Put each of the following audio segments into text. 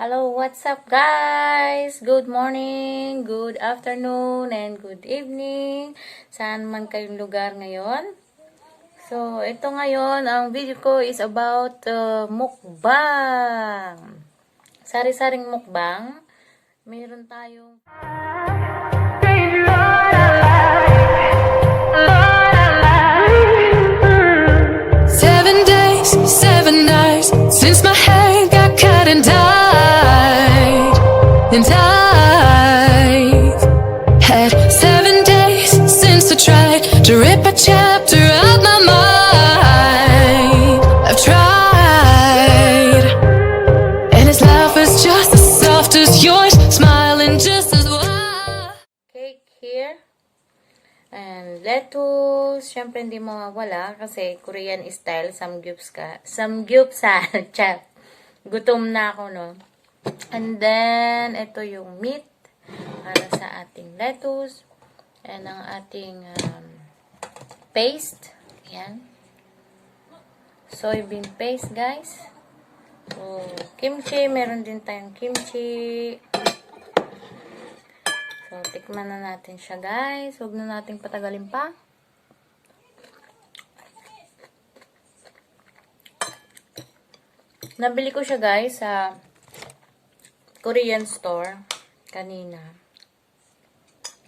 Hello, what's up guys? Good morning, good afternoon, and good evening. Saan man kayong lugar ngayon? So, ito ngayon, ang video ko is about mukbang. Sari-saring mukbang. Mayroon tayong... Seven nights since my hair got cut and dyed, and I've had 7 days since I tried to rip a chapter out my mind. I've tried, and his laugh is just as soft as yours, smiling just as wide. Cake here. And lettuce, syempre hindi mawawala kasi Korean style, samgyupsal, chat. Gutom na ako, no? And then, ito yung meat para sa ating lettuce. And ang ating paste. Yan. Soybean paste, guys. So, kimchi, meron din tayong kimchi. So, tikman na natin siya, guys. Huwag na natin patagalin pa. Nabili ko siya, guys, sa Korean store kanina.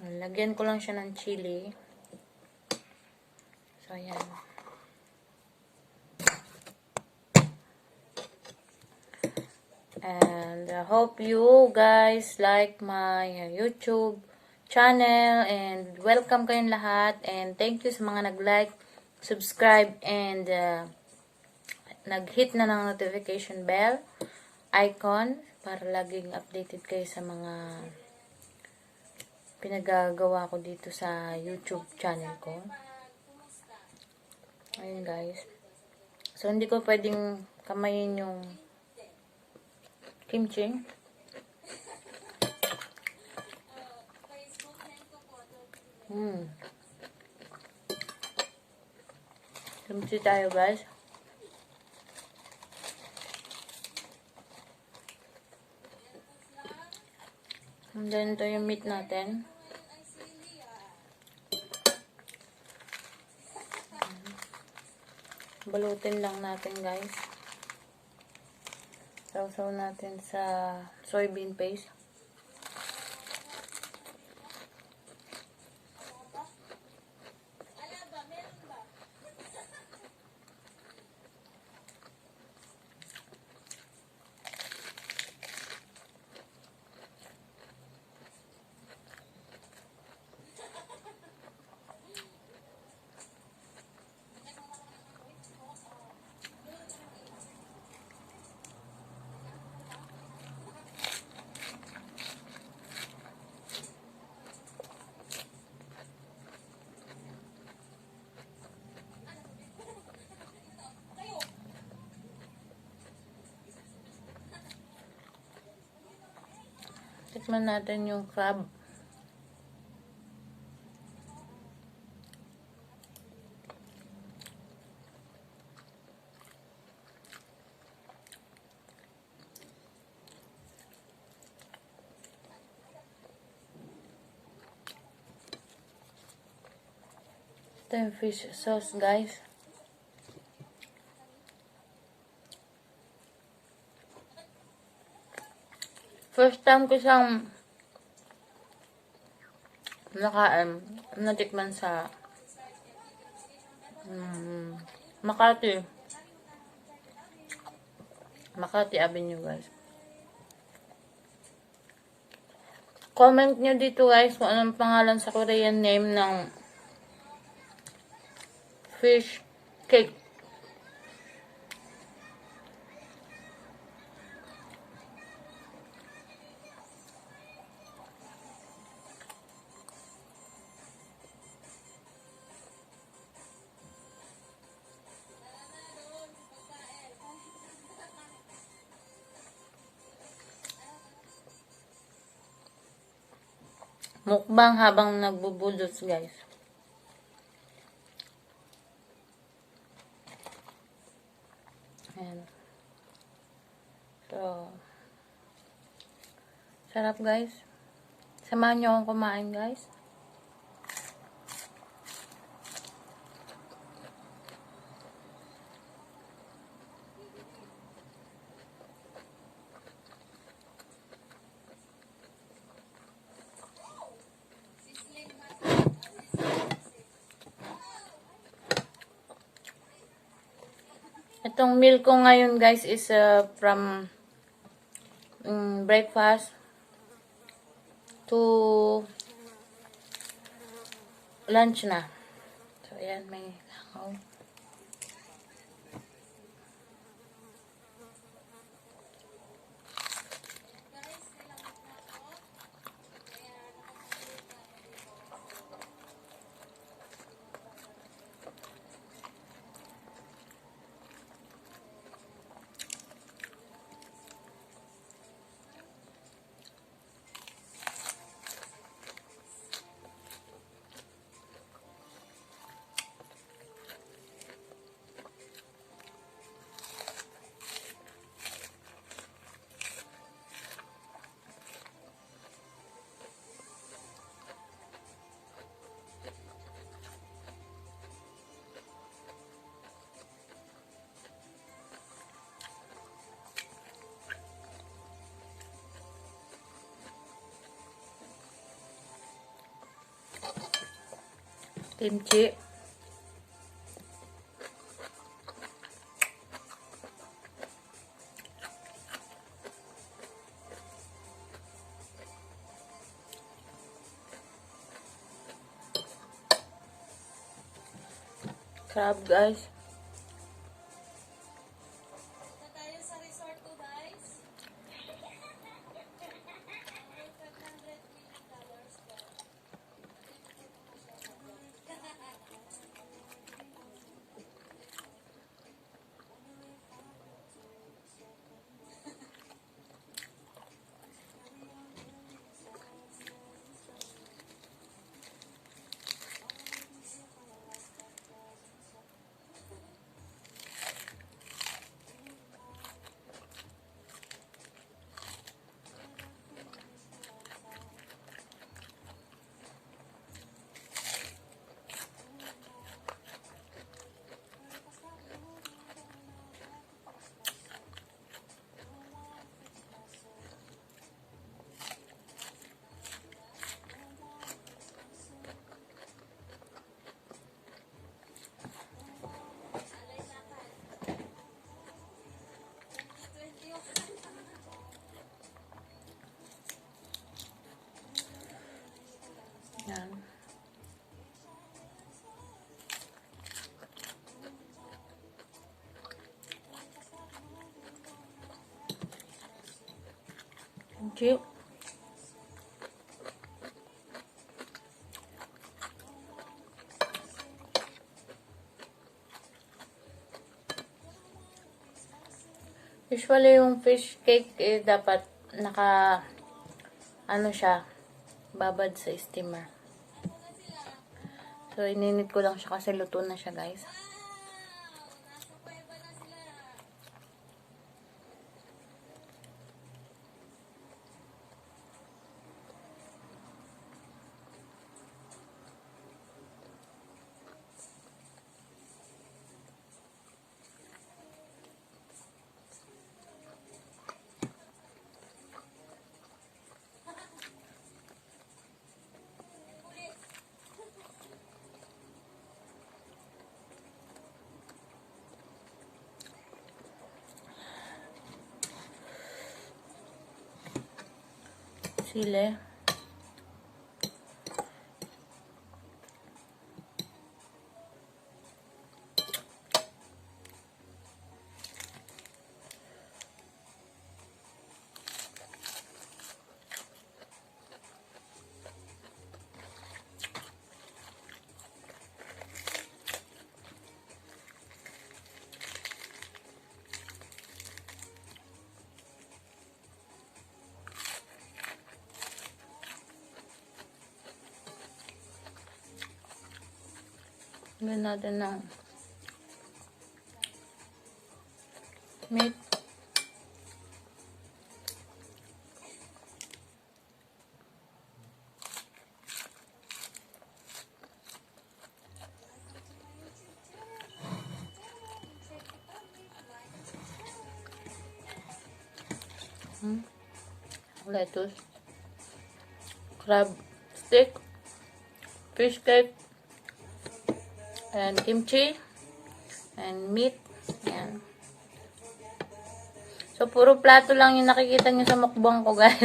Lagyan ko lang siya ng chili. So, ayan. And I hope you guys like my YouTube channel, and welcome kayong lahat, and thank you sa mga nag-like, subscribe, and nag-hit na ng notification bell icon para laging updated kayo sa mga pinagagawa ko dito sa YouTube channel ko. Ayun, guys. So, hindi ko pwedeng kamayin yung kimchi. Kimchi tayo, guys. And then, ito yung meat natin. Balutin lang natin, guys. Sausaw natin sa soybean paste. Tikman natin yung crab. Ito yung fish sauce, guys. First time ko siyang natikman sa Makati Avenue, guys. Comment nyo dito, guys, kung anong pangalan sa Korean name ng fish cake. Mukbang habang nagbubulos, guys. Ayan. So, Sarap guys. Samahan nyo akong kumain guys. Itong meal ko ngayon guys is from breakfast to lunch na. So, ayan, may kakao. Kimchi. Crab guys. Tayo sa resort ko, guys. Yan. Kimchi. Usually yung fish cake dapat ano siya, babad sa steamer. So, ininit ko lang siya kasi luto na siya, guys. Sili. Lagyan natin ng meat. lettuce, crab stick, fish cake, and kimchi, and meat. Yan. So, puro plato lang yung nakikita nyo sa mukbang ko, guys.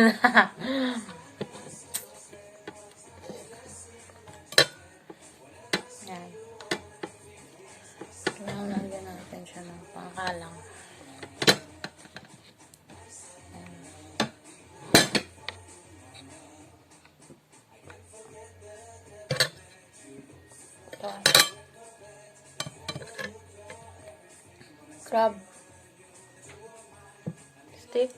Yan. Lagyan natin siya ng pangkalang. Yan. Ito. Crab stick.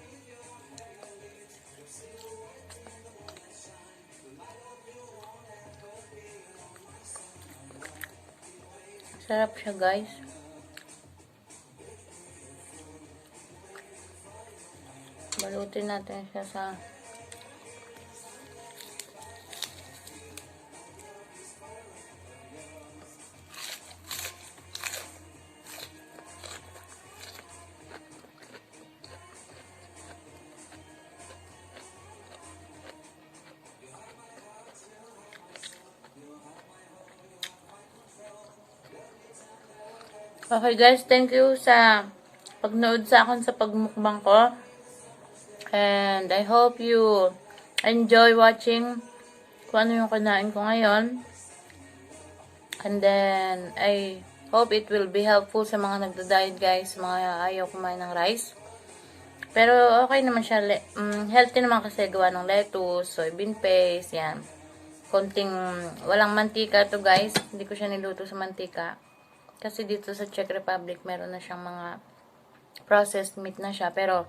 Sarap siya, guys. Balutin natin siya sa Okay guys, thank you sa pagnood sa akin sa pagmukbang ko. And I hope you enjoy watching kung ano yung kinain ko ngayon. And then, I hope it will be helpful sa mga nagda-diet guys, mga ayaw kumain ng rice. Pero okay naman siya, healthy naman kasi gawa ng lettuce, soybean paste, yan. Konting, walang mantika to guys, hindi ko siya niluto sa mantika. Kasi dito sa Czech Republic, meron na siyang mga processed meat na siya. Pero,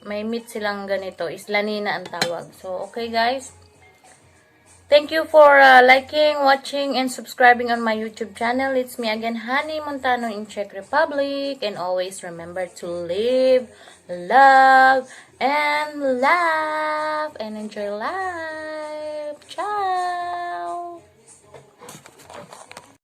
may meat silang ganito. Islanina ang tawag. So, okay guys. Thank you for liking, watching, and subscribing on my YouTube channel. It's me again, Honey Montano in Czech Republic. And always remember to live, love, and laugh, and enjoy life. Ciao!